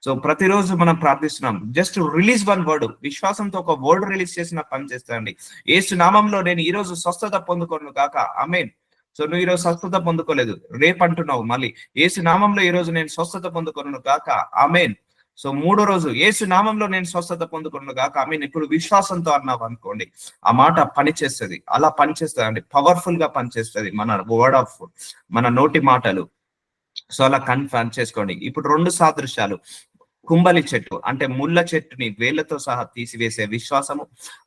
సో ప్రతిరోజు మనం ప్రార్థిస్తున్నాం, జస్ట్ రిలీజ్ వన్ వర్డ్, విశ్వాసంతో ఒక వర్డ్ రిలీజ్ చేసిన పని చేస్తాండి. యేసు నామంలో నేను ఈ రోజు స్వస్థత పొందుకోను కాక, ఆమేన్. సో నువ్వు ఈరోజు స్వస్థత పొందుకోలేదు, రేపు అంటున్నావు మళ్ళీ, యేసు నామంలో ఈ రోజు నేను స్వస్థత పొందుకోను కాక, ఆమేన్. సో మూడో రోజు, యేసు నామంలో నేను స్వస్థత పొందుకోను కాక, ఆమేన్. ఇప్పుడు విశ్వాసంతో అన్నావు అనుకోండి, ఆ మాట పనిచేస్తుంది. అలా పనిచేస్తుంది అండి, పవర్ఫుల్ గా పనిచేస్తుంది మన వర్డ్ ఆఫ్, మన నోటి మాటలు. సో అలా కన్ఫర్మ్ చేసుకోండి. ఇప్పుడు 2 సాదృశ్యాలు. కుంబలి చెట్టు అంటే ముళ్ళ చెట్టుని వేళ్లతో సహా తీసివేసే విశ్వాసము,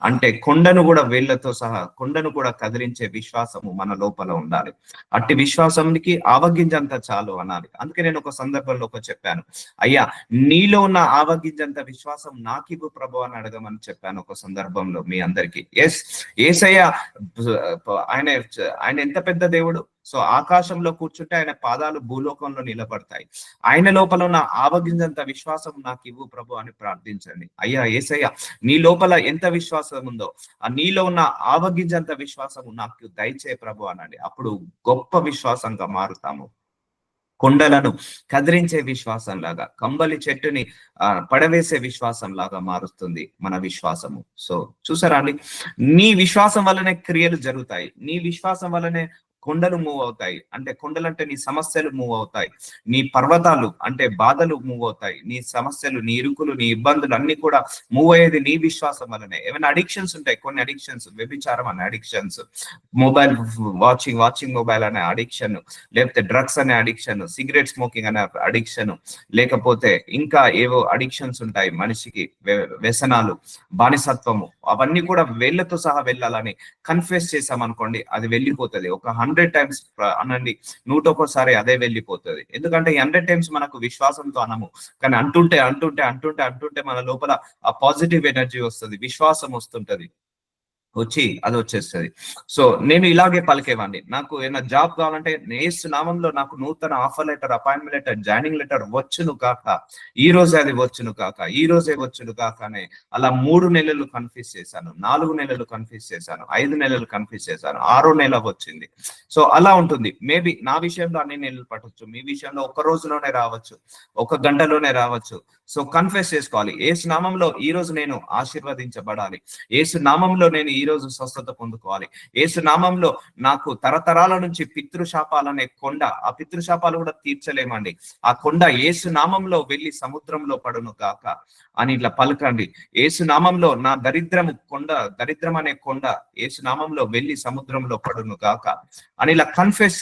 అంటే కొండను కూడా వేళ్లతో సహా, కొండను కూడా కదిలించే విశ్వాసము మన లోపల ఉండాలి. అట్టి విశ్వాసానికి ఆవగింజంత చాలు అనాలి. అందుకే నేను ఒక సందర్భంలో చెప్పాను, అయ్యా నీలో ఉన్న ఆవగింజంత విశ్వాసం నాకివ్వు ప్రభు అని అడగమని చెప్పాను ఒక సందర్భంలో మీ అందరికి. యేసయ్య ఆయన ఎంత పెద్ద దేవుడు. సో ఆకాశంలో కూర్చుంటే ఆయన పాదాలు భూలోకంలో నిలబడతాయి. ఆయన లోపల ఉన్న ఆవగింజంత విశ్వాసం నాకు ఇవ్వు ప్రభు అని ప్రార్థించండి. అయ్యా యేసయ్య, నీ లోపల ఎంత విశ్వాసం ఉందో ఆ నీలో ఉన్న ఆవగింజంత విశ్వాసము నాకు దయచే ప్రభు అనండి. అప్పుడు గొప్ప విశ్వాసంగా మారుతాము. కొండలను కదిలించే విశ్వాసం లాగా, కంబలి చెట్టుని పడవేసే విశ్వాసం లాగా మారుస్తుంది మన విశ్వాసము. సో చూసారా అండి, నీ విశ్వాసం వల్లనే క్రియలు జరుగుతాయి. నీ విశ్వాసం వల్లనే కొండలు మూవ్ అవుతాయి. అంటే కొండలు అంటే నీ సమస్యలు మూవ్ అవుతాయి, నీ పర్వతాలు అంటే బాధలు మూవ్ అవుతాయి, నీ సమస్యలు, నీ ఇరుకులు, నీ ఇబ్బందులు అన్ని కూడా మూవ్ అయ్యేది నీ విశ్వాసం వల్లనే. ఏమైనా అడిక్షన్స్ ఉంటాయి, కొన్ని అడిక్షన్స్, వ్యభిచారం అనే అడిక్షన్స్, మొబైల్ వాచింగ్ మొబైల్ అనే అడిక్షన్, లేకపోతే డ్రగ్స్ అనే అడిక్షన్, సిగరెట్ స్మోకింగ్ అనే అడిక్షన్, లేకపోతే ఇంకా ఏవో అడిక్షన్స్ ఉంటాయి మనిషికి, వ్యసనాలు, బానిసత్వము, అవన్నీ కూడా వేళ్లతో సహా వెళ్ళాలని కన్ఫెస్ చేసామనుకోండి, అది వెళ్ళిపోతుంది. ఒక 100 times అనండి, 101సారి అదే వెళ్ళిపోతుంది. ఎందుకంటే 100 times మనకు విశ్వాసంతో అనము, కానీ అంటుంటే మన లోపల ఆ పాజిటివ్ ఎనర్జీ వస్తుంది, విశ్వాసం వస్తుంటది, వచ్చి అది వచ్చేస్తుంది. సో నేను ఇలాగే పలికేవాడిని, నాకు ఏమైనా జాబ్ కావాలంటే యేసు నామంలో నాకు నూతన offer letter, appointment letter, joining letter వచ్చును కాక, ఈ రోజే అది వచ్చును కాక, ఈ రోజే వచ్చును కాక అని అలా 3 నెలలు కన్ఫ్యూజ్ చేశాను, 4 నెలలు కన్ఫ్యూజ్ చేశాను, 5 నెలలు కన్ఫ్యూజ్ చేశాను, 6వ నెల వచ్చింది. సో అలా ఉంటుంది. మేబీ నా విషయంలో అన్ని నెలలు పట్టొచ్చు, మీ విషయంలో 1 రోజులోనే రావచ్చు, 1 గంటలోనే రావచ్చు. సో కన్ఫెస్ చేసుకోవాలి, యేసు నామంలో ఈ రోజు నేను ఆశీర్వదించబడాలి, యేసు నామంలో నేను ఈ రోజు స్వస్థత పొందుకోవాలి, యేసు నామంలో నాకు తరతరాల నుంచి పితృశాపాలనే కొండ, ఆ పితృశాపాలు కూడా తీర్చలేమండి, ఆ కొండ యేసు నామంలో వెళ్ళి సముద్రంలో పడును కాక అని ఇట్లా పలకండి. యేసు నామంలో నా దరిద్రం అనే కొండ యేసు నామంలో వెళ్ళి సముద్రంలో పడును కాక అని ఇలా కన్ఫెస్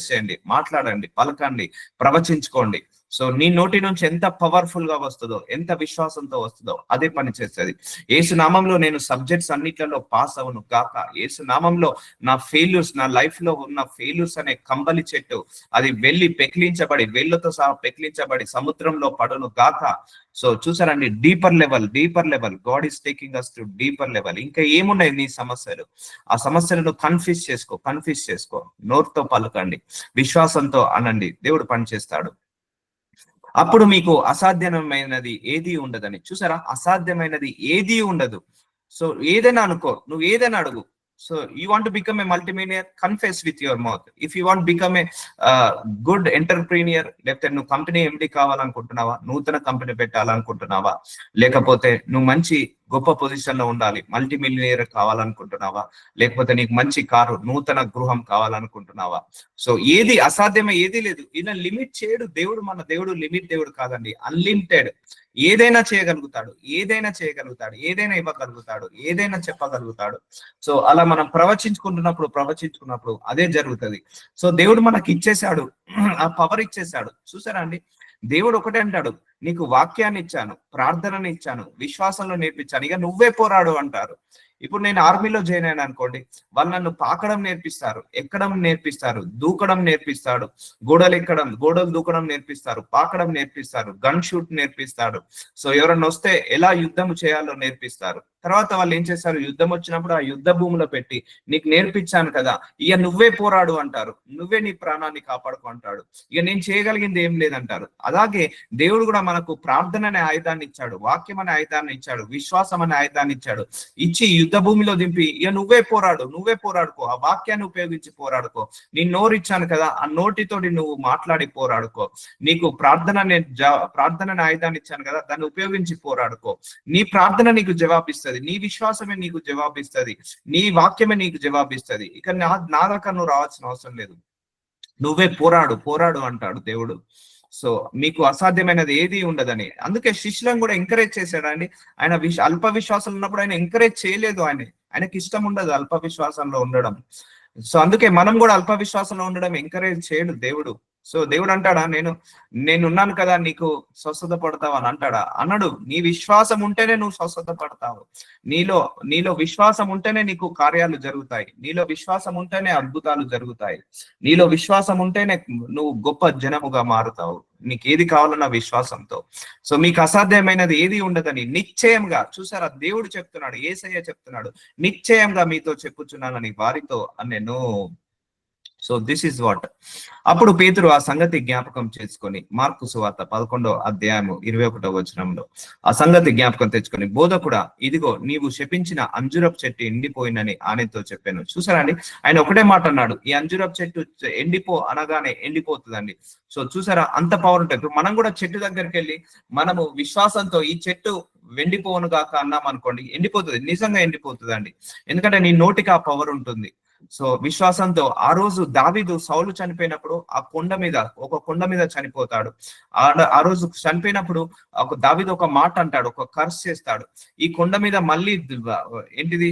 చేయండి, మాట్లాడండి, పలకండి, ప్రవచించుకోండి. సో నీ నోటి నుంచి ఎంత పవర్ఫుల్ గా వస్తుందో, ఎంత విశ్వాసంతో వస్తుందో అదే పని చేస్తుంది. యేసు నామంలో నేను సబ్జెక్ట్స్ అన్నిట్లలో పాస్ అవును కాక, యేసు నామంలో నా ఫెయిల్యూర్స్, నా లైఫ్ లో ఉన్న ఫెయిల్యూర్స్ అనే కంబలి చెట్టు అది వెళ్ళి పెకిలించబడి, వేళ్లతో సహా పెకిలించబడి సముద్రంలో పడును కాక. సో చూసారండి, deeper level God is taking us to deeper level. ఇంకా ఏమున్నాయి నీ సమస్యలు, ఆ సమస్యలను కన్ఫ్యూజ్ చేసుకో, నోరుతో పలకండి, విశ్వాసంతో అనండి, దేవుడు పనిచేస్తాడు. అప్పుడు మీకు అసాధ్యమైనది ఏది ఉండదని. చూసారా, అసాధ్యమైనది ఏది ఉండదు. సో ఏదైనా అనుకో, నువ్వు ఏదైనా అడుగు. So you want to become a multimillionaire, confess with your mouth. If you want become a good entrepreneur, లేకపోతే నువ్వు కంపెనీ ఎండి కావాలనుకుంటున్నావా, నూతన కంపెనీ పెట్టాలనుకుంటున్నావా, లేకపోతే నువ్వు మంచి గొప్ప పొజిషన్ లో ఉండాలి, మల్టీ మిలియనీర్ కావాలనుకుంటున్నావా, లేకపోతే నీకు మంచి కారు, నూతన గృహం కావాలనుకుంటున్నావా? సో ఏది అసాధ్యమే ఏది లేదు. ఈయన లిమిట్ చేయడు. దేవుడు, మన దేవుడు లిమిట్ దేవుడు కాదండి, అన్లిమిటెడ్. ఏదైనా చేయగలుగుతాడు, ఏదైనా చేయగలుగుతాడు, ఏదైనా ఇవ్వగలుగుతాడు, ఏదైనా చెప్పగలుగుతాడు. సో అలా మనం ప్రవచించుకున్నప్పుడు అదే జరుగుతుంది. సో దేవుడు మనకి ఇచ్చేశాడు, ఆ పవర్ ఇచ్చేశాడు. చూసారా అండి, దేవుడు ఒకటే అంటాడు, నీకు వాక్యాన్ని ఇచ్చాను, ప్రార్థనని ఇచ్చాను, విశ్వాసంలో నేర్పించాను, ఇక నువ్వే పోరాడు అంటారు. ఇప్పుడు నేను ఆర్మీలో జాయిన్ అయినా అనుకోండి, వాళ్ళు నన్ను పాకడం నేర్పిస్తారు, ఎక్కడం నేర్పిస్తారు, దూకడం నేర్పిస్తాడు, గోడలు దూకడం నేర్పిస్తారు, పాకడం నేర్పిస్తారు, గన్ షూట్ నేర్పిస్తాడు. సో ఎవరన్నా వస్తే ఎలా యుద్ధం చేయాలో నేర్పిస్తారు. తర్వాత వాళ్ళు ఏం చేస్తారు, యుద్ధం వచ్చినప్పుడు ఆ యుద్ధ భూమిలో పెట్టి, నీకు నేర్పించాను కదా, ఇక నువ్వే పోరాడు అంటారు, నువ్వే నీ ప్రాణాన్ని కాపాడుకో అంటాడు, ఇక నేను చేయగలిగింది ఏం లేదంటారు. అలాగే దేవుడు కూడా మనకు ప్రార్థన అనే ఆయుధాన్ని ఇచ్చాడు, వాక్యం అనే ఆయుధాన్ని ఇచ్చాడు, విశ్వాసం అనే ఆయుధాన్ని ఇచ్చాడు. ఇచ్చి యుద్ధ భూమిలో దింపి, ఇక నువ్వే పోరాడుకో, ఆ వాక్యాన్ని ఉపయోగించి పోరాడుకో, నీ నోరు ఇచ్చాను కదా, ఆ నోటితోటి నువ్వు మాట్లాడి పోరాడుకో. నీకు ప్రార్థన అనే ఆయుధాన్ని ఇచ్చాను కదా, దాన్ని ఉపయోగించి పోరాడుకో. నీ ప్రార్థన నీకు జవాబిస్తుంది, నీ విశ్వాసమే నీకు జవాబిస్తుంది, నీ వాక్యమే నీకు జవాబిస్తుంది. ఇక నా దాకా నువ్వు రావాల్సిన అవసరం లేదు, నువ్వే పోరాడు అంటాడు దేవుడు. సో మీకు అసాధ్యమైనది ఏది ఉండదని. అందుకే శిష్యులను కూడా ఎంకరేజ్ చేశాడండి. ఆయన అల్ప విశ్వాసంలో ఉన్నప్పుడు ఆయన ఎంకరేజ్ చేయలేదు. ఆయనకి ఇష్టం ఉండదు అల్ప విశ్వాసంలో ఉండడం. సో అందుకే మనం కూడా అల్ప విశ్వాసంలో ఉండడం ఎంకరేజ్ చేయడు దేవుడు. సో దేవుడు అంటాడా, నేనున్నాను కదా, నీకు స్వస్థత పడతావు అని అంటాడా? అన్నాడు. నీ విశ్వాసం ఉంటేనే నువ్వు స్వస్థత పడతావు, నీలో విశ్వాసం ఉంటేనే నీకు కార్యాలు జరుగుతాయి, నీలో విశ్వాసం ఉంటేనే అద్భుతాలు జరుగుతాయి, నీలో విశ్వాసం ఉంటేనే నువ్వు గొప్ప జనముగా మారుతావు. నీకు ఏది కావాలన్న విశ్వాసంతో. సో మీకు అసాధ్యమైనది ఏది ఉండదని నిశ్చయంగా, చూసారా, దేవుడు చెప్తున్నాడు, యేసయ్య చెప్తున్నాడు, నిశ్చయంగా మీతో చెప్పుచున్నానని వారితో నేను. So this is what. అప్పుడు పేతురు ఆ సంగతి జ్ఞాపకం చేసుకొని, మార్కు సువార్త 11వ అధ్యాయము 21వ వచనంలో ఆ సంగతి జ్ఞాపకం తెచ్చుకొని, బోధకుడా, ఇదిగో నీవు శపించిన అంజురపు చెట్టు ఎండిపోయిందని ఆయనతో చెప్పాను. చూసారా అండి, ఆయన ఒకటే మాట అన్నాడు, ఈ అంజురపు చెట్టు అనగానే ఎండిపోతుందండి. సో చూసారా, అంత పవర్ ఉంటుంది. ఇప్పుడు మనం కూడా చెట్టు దగ్గరికి వెళ్ళి మనము విశ్వాసంతో ఈ చెట్టు వెండిపోను గాక అన్నాం అనుకోండి, ఎండిపోతుంది, నిజంగా ఎండిపోతుంది అండి. ఎందుకంటే నీ నోటికి ఆ పవర్ ఉంటుంది. సో విశ్వాసంతో ఆ రోజు దావీదు సౌలు చనిపోయినప్పుడు ఒక కొండ మీద చనిపోతాడు. ఆ రోజు చనిపోయినప్పుడు దావీదు ఒక మాట అంటాడు, ఒక కర్స్ చేస్తాడు, ఈ కొండ మీద మళ్ళీ ఏంటిది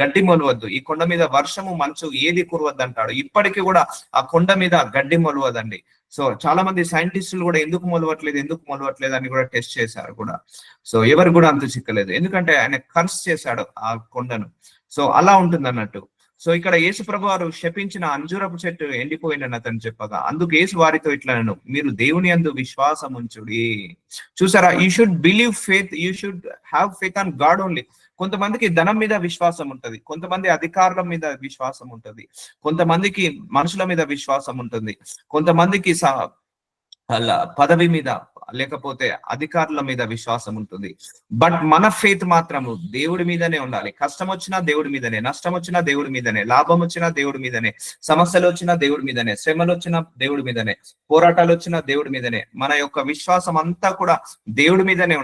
గడ్డి మొలవద్దు, ఈ కొండ మీద వర్షము మంచు ఏది కురవద్దు అంటాడు. ఇప్పటికీ కూడా ఆ కొండ మీద గడ్డి మొలవదండి. సో చాలా మంది సైంటిస్టులు కూడా ఎందుకు మొలవట్లేదు అని కూడా టెస్ట్ చేశారు కూడా. సో ఎవరు కూడా అంత చిక్కలేదు, ఎందుకంటే ఆయన కర్స్ చేశాడు ఆ కొండను. సో అలా ఉంటుంది అన్నట్టు. సో ఇక్కడ యేసు ప్రభు వారు శపించిన అంజూరపు చెట్టు ఎండిపోయిందని అతను చెప్పగా, అందుకు యేసు వారితో ఇట్లనెను, మీరు దేవుని యందు విశ్వాసం ఉంచుడి. చూసారా, you should believe faith, you should have faith on God only. కొంతమందికి ధనం మీద విశ్వాసం ఉంటది, కొంతమంది అధికారుల మీద విశ్వాసం ఉంటది, కొంతమందికి మనుషుల మీద విశ్వాసం ఉంటుంది, కొంతమందికి పదవి మీద లేకపోతే అధికారుల మీద విశ్వాసం ఉంటుంది. బట్ మన ఫెయిత్ మాత్రము దేవుడి మీదనే ఉండాలి. కష్టం వచ్చినా దేవుడి మీదనే, నష్టం వచ్చినా దేవుడి మీదనే, లాభం వచ్చినా దేవుడి మీదనే, సమస్యలు వచ్చినా దేవుడి మీదనే, శ్రమలు వచ్చినా దేవుడి మీదనే, పోరాటాలు వచ్చినా దేవుడి మీదనే. మన యొక్క విశ్వాసం అంతా కూడా దేవుడి మీదనే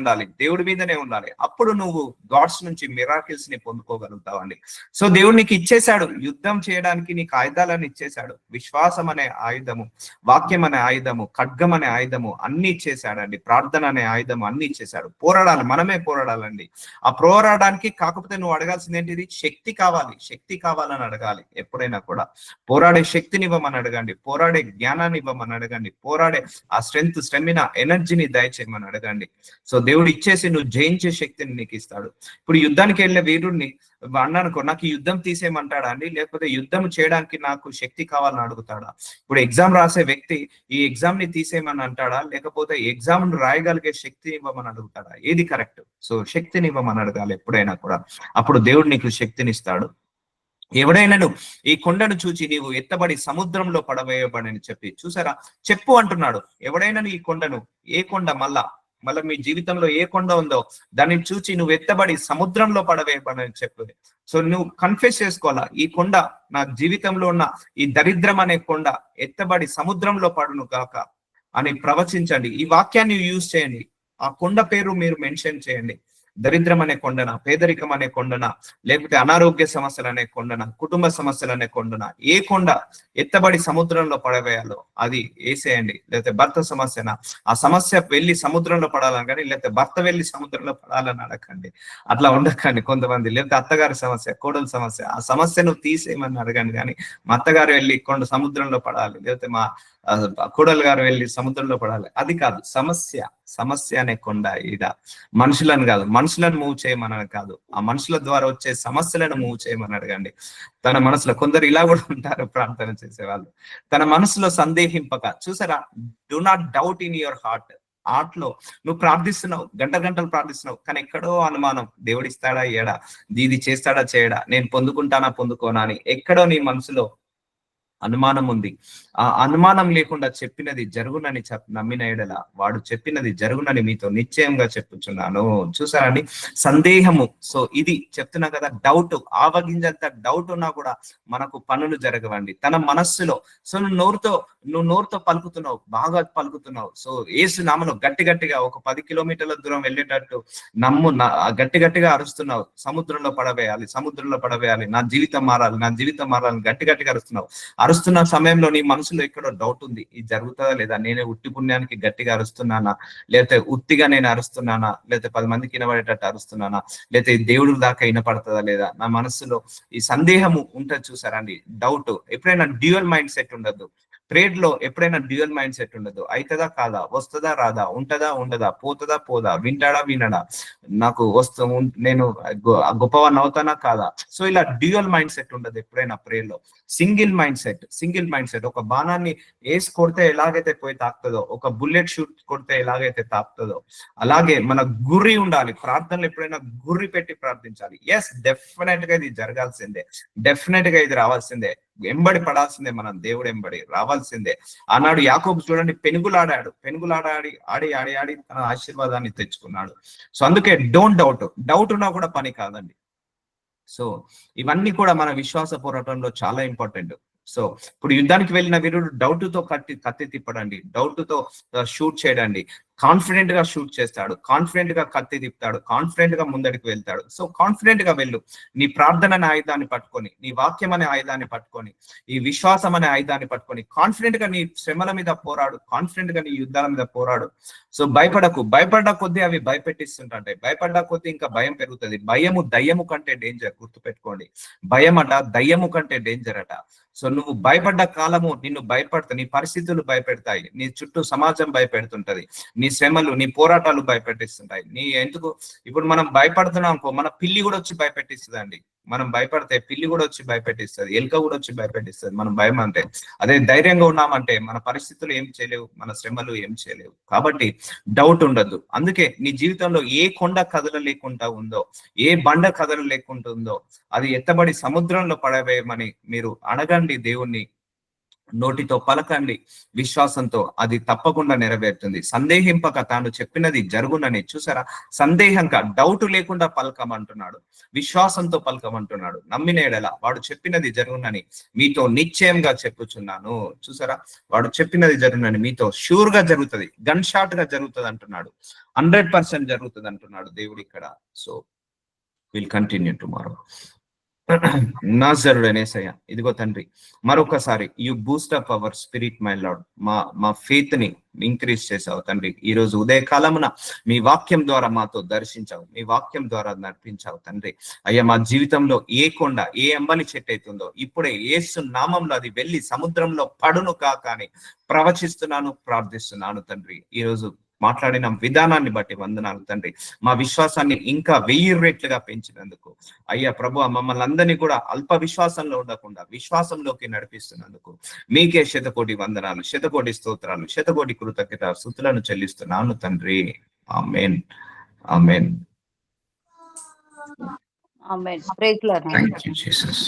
ఉండాలి. అప్పుడు నువ్వు గాడ్స్ నుంచి మిరాకిల్స్ ని పొందుకోగలుగుతావండి. సో దేవుడు నీకు ఇచ్చేశాడు, యుద్ధం చేయడానికి నీకు ఆయుధాలను ఇచ్చేశాడు. విశ్వాసం అనే ఆయుధము, వాక్యం అనే ఆయుధము, ఖడ్గం అనే ఆయుధము అన్ని ఇచ్చేసాడండి. ప్రార్థన అనే ఆయుధం అన్ని ఇచ్చేసాడు. పోరాడాలి, మనమే పోరాడాలండి. ఆ పోరాడడానికి కాకపోతే నువ్వు అడగాల్సింది ఏంటిది, శక్తి కావాలని అడగాలి. ఎప్పుడైనా కూడా పోరాడే శక్తిని ఇవ్వమని అడగండి, పోరాడే జ్ఞానాన్ని ఇవ్వమని అడగండి, పోరాడే ఆ స్టెమినా, ఎనర్జీని దయచేయమని అడగండి. సో దేవుడు ఇచ్చేసి నువ్వు జయించే శక్తిని నీకు ఇస్తాడు. ఇప్పుడు యుద్ధానికి వెళ్ళే వీరుడిని అన్నానుకో, నాకు ఈ యుద్ధం తీసేయమంటాడా అండి, లేకపోతే యుద్ధం చేయడానికి నాకు శక్తి కావాలని అడుగుతాడా? ఇప్పుడు ఎగ్జామ్ రాసే వ్యక్తి ఈ ఎగ్జామ్ ని తీసేయమని అంటాడా, లేకపోతే ఎగ్జామ్ ను రాయగలిగే శక్తిని ఇవ్వమని అడుగుతాడా? ఏది కరెక్ట్? సో శక్తిని ఇవ్వమని అడగాలి ఎప్పుడైనా కూడా. అప్పుడు దేవుడు నీకు శక్తిని ఇస్తాడు. ఎవడైనాను ఈ కొండను చూచి నీవు ఎత్తబడి సముద్రంలో పడవేయబడని చెప్పి, చూసారా, చెప్పు అంటున్నాడు. ఎవడైనా ఈ కొండను, ఏ కొండ, మళ్ళా మీ జీవితంలో ఏ కొండ ఉందో దాన్ని చూచి నువ్వు ఎత్తబడి సముద్రంలో పడవేయబడని చెప్పు. సో నువ్వు కన్ఫెస్ చేసుకోవాలా, ఈ కొండ, నా జీవితంలో ఉన్న ఈ దరిద్రం అనే కొండ ఎత్తబడి సముద్రంలో పడును గాక అని ప్రవచించండి. ఈ వాక్యాన్ని యూజ్ చేయండి, ఆ కొండ పేరు మీరు మెన్షన్ చేయండి. దరిద్రం అనే కొండన, పేదరికం అనే కొండన, లేకపోతే అనారోగ్య సమస్యలు అనే కొండన, కుటుంబ సమస్యలు అనే కొండన, ఏ కొండ ఎత్తబడి సముద్రంలో పడవేయాలో అది వేసేయండి. లేకపోతే భర్త సమస్యన, ఆ సమస్య వెళ్ళి సముద్రంలో పడాలని కానీ, లేకపోతే భర్త వెళ్ళి సముద్రంలో పడాలని అడగండి. అట్లా ఉండకండి కొంతమంది. లేకపోతే అత్తగారి సమస్య, కోడల సమస్య, ఆ సమస్యను తీసేయమని అడగండి. కానీ మా అత్తగారు వెళ్ళి సముద్రంలో పడాలి, లేకపోతే మా కోడలు గారు వెళ్ళి సముద్రంలో పడాలి, అది కాదు. సమస్య అనే కొండ ఈడ మనుషులను కాదు, మనుషులను మూవ్ చేయమని కాదు, ఆ మనుషుల ద్వారా వచ్చే సమస్యలను మూవ్ చేయమని అడగండి. తన మనసులో కొందరు ఇలా కూడా ఉంటారు ప్రార్థన చేసేవాళ్ళు, తన మనసులో సందేహింపక. చూసారా, do not doubt in your heart లో నువ్వు ప్రార్థిస్తున్నావు, గంటలు ప్రార్థిస్తున్నావు, కానీ ఎక్కడో అనుమానం, దేవుడిస్తాడా ఇయ్యడా, ఇది చేస్తాడా చేయడా, నేను పొందుకుంటానా పొందుకోనా అని ఎక్కడో నీ మనసులో అనుమానం ఉంది. ఆ అనుమానం లేకుండా చెప్పినది జరుగునని నమ్మిన ఎడల వాడు చెప్పినది జరుగునని మీతో నిశ్చయంగా చెప్పుచున్నాను. చూసారండి, సందేహము. సో ఇది చెప్తున్నా కదా, డౌట్, ఆవగింజంత డౌట్ ఉన్నా కూడా మనకు పనులు జరగవండి తన మనస్సులో. సో నువ్వు నోరుతో పలుకుతున్నావు, బాగా పలుకుతున్నావు. సో యేసు నామములో గట్టిగా ఒక 10 కిలోమీటర్ల దూరం వెళ్ళేటట్టు గట్టిగా అరుస్తున్నావు, సముద్రంలో పడవేయాలి, నా జీవితం మారాలి గట్టిగా అరుస్తున్న సమయంలో నీ మనసులో ఎక్కడో డౌట్ ఉంది, ఇది జరుగుతుందా లేదా, నేనే ఉట్టి పుణ్యానికి గట్టిగా అరుస్తున్నానా, లేకపోతే ఉత్తిగా నేను అరుస్తున్నానా, లేకపోతే 10 మందికి వినబడేటట్టు అరుస్తున్నానా, లేకపోతే దేవుడి దాకా వినపడుతుందా లేదా, నా మనసులో ఈ సందేహము ఉంటుంది. చూసారండి, డౌట్. ఎప్పుడైనా డ్యూయల్ మైండ్ సెట్ ఉండదు. ట్రేడ్ లో ఎప్పుడైనా డ్యూయల్ మైండ్ సెట్ ఉండదు. అవుతుందా కాదా, వస్తుందా రాదా, ఉంటదా ఉండదా, పోతుందా పోదా, వింటాడా వినడా, నాకు నేను గొప్పవాన్ని అవుతానా కాదా. సో ఇలా డ్యూయల్ మైండ్ సెట్ ఉండదు ఎప్పుడైనా ప్రేయర్ లో. Single mind set. ఒక బాణాన్ని వేసి కొడితే ఎలాగైతే పోయి తాకుతుందో, ఒక బుల్లెట్ షూట్ కొడితే ఎలాగైతే తాకుతుందో, అలాగే మన గురి ఉండాలి. ప్రార్థనలు ఎప్పుడైనా గురి పెట్టి ప్రార్థించాలి. ఎస్, డెఫినెట్ గా ఇది జరగాల్సిందే, డెఫినెట్ గా ఇది రావాల్సిందే, ఎంబడి పడాల్సిందే, మనం దేవుడు ఎంబడి రావాల్సిందే. ఆనాడు యాకోబు చూడండి, ఆడి తన ఆశీర్వాదాన్ని తెచ్చుకున్నాడు. సో అందుకే డౌట్ ఉన్నా కూడా పని కాదండి. సో ఇవన్నీ కూడా మన విశ్వాస పోరాటంలో చాలా ఇంపార్టెంట్. సో ఇప్పుడు యుద్ధానికి వెళ్ళిన వీరుడు డౌట్ తో కత్తి తిప్పడండి, డౌట్ తో షూట్ చేయడండి, కాన్ఫిడెంట్ గా షూట్ చేస్తాడు, కాన్ఫిడెంట్ గా కత్తి తిప్పుతాడు, కాన్ఫిడెంట్ గా ముందడికి వెళ్తాడు. సో కాన్ఫిడెంట్ గా వెళ్ళు, నీ ప్రార్థన అనే ఆయుధాన్ని పట్టుకొని, నీ వాక్యం అనే ఆయుధాన్ని పట్టుకొని, ఈ విశ్వాసం అనే ఆయుధాన్ని పట్టుకొని కాన్ఫిడెంట్ గా నీ శ్రమల మీద పోరాడు, కాన్ఫిడెంట్ గా నీ యుద్ధాల మీద పోరాడు. సో భయపడ్డ కొద్దీ అవి భయపెట్టిస్తుంటాయి, భయపడ్డ కొద్దీ ఇంకా భయం పెరుగుతుంది. భయము దయ్యము కంటే డేంజర్, గుర్తుపెట్టుకోండి. భయం దయ్యము కంటే డేంజర్ అట. సో నువ్వు భయపడ్డ కాలము నిన్ను భయపడతాయి, నీ పరిస్థితులు భయపెడతాయి, నీ చుట్టూ సమాజం భయపెడుతుంటది, నీ శ్రమలు, నీ పోరాటాలు భయపెట్టిస్తుంటాయి. ఎందుకు ఇప్పుడు మనం భయపడుతున్నాం అనుకో, మన పిల్లి కూడా వచ్చి భయపెట్టిస్తుంది అండి. మనం భయపడితే పిల్లి కూడా వచ్చి భయపెట్టిస్తుంది, ఎలుక కూడా వచ్చి భయపెట్టిస్తుంది. మనం భయం అంటే అదే ధైర్యంగా ఉన్నామంటే మన పరిస్థితులు ఏం చేయలేవు, మన శ్రమలు ఏం చేయలేవు. కాబట్టి డౌట్ ఉండద్దు. అందుకే నీ జీవితంలో ఏ కొండ కదలలేకుండా ఉందో, ఏ బండ కదలలేకుండా ఉందో అది ఎత్తబడి సముద్రంలో పడవేయమని మీరు అడగండి దేవుణ్ణి, నోటితో పలకండి, విశ్వాసంతో అది తప్పకుండా నెరవేరుతుంది. సందేహింపక తాను చెప్పినది జరుగునని. చూసారా, సందేహంగా డౌట్ లేకుండా పలకమంటున్నాడు, విశ్వాసంతో పలకమంటున్నాడు. నమ్మిన ఎడల వాడు చెప్పినది జరుగునని మీతో నిశ్చయంగా చెప్పుచున్నాను. చూసారా, వాడు చెప్పినది జరుగునని మీతో షూర్ గా జరుగుతుంది, గన్ షాట్ గా జరుగుతుంది అంటున్నాడు, 100% జరుగుతుంది అంటున్నాడు దేవుడు ఇక్కడ. So will continue tomorrow. నాజరుడనేసయ్య, ఇదిగో తండ్రి, మరొకసారి you boost up our spirit my Lord. మా ఫెయిత్ ని ఇంక్రీజ్ చేసావు తండ్రి. ఈ రోజు ఉదయకాలమున మీ వాక్యం ద్వారా మాతో దర్శించావు, మీ వాక్యం ద్వారా నడిపించావు తండ్రి. అయ్యా, మా జీవితంలో ఏ కొండ, ఏ అంబలి చెట్టు అవుతుందో ఇప్పుడే యేసు నామంలో అది వెళ్ళి సముద్రంలో పడును కాక అని ప్రవచిస్తున్నాను, ప్రార్థిస్తున్నాను తండ్రి. ఈ రోజు మాట్లాడిన విధానాన్ని బట్టి వందనాలు తండ్రి. మా విశ్వాసాన్ని ఇంకా 1000 రెట్లుగా పెంచినందుకు అయ్యా ప్రభు, మమ్మల్ని అందరినీ కూడా అల్ప విశ్వాసంలో ఉండకుండా విశ్వాసంలోకి నడిపిస్తున్నందుకు మీకే శతకోటి వందనాలు, శతకోటి స్తోత్రాలు, శతకోటి కృతజ్ఞత స్తుతులను చెల్లిస్తున్నాను తండ్రి. ఆమేన్, ఆమేన్. ఆమేన్. Praise Lord. Thank you Jesus.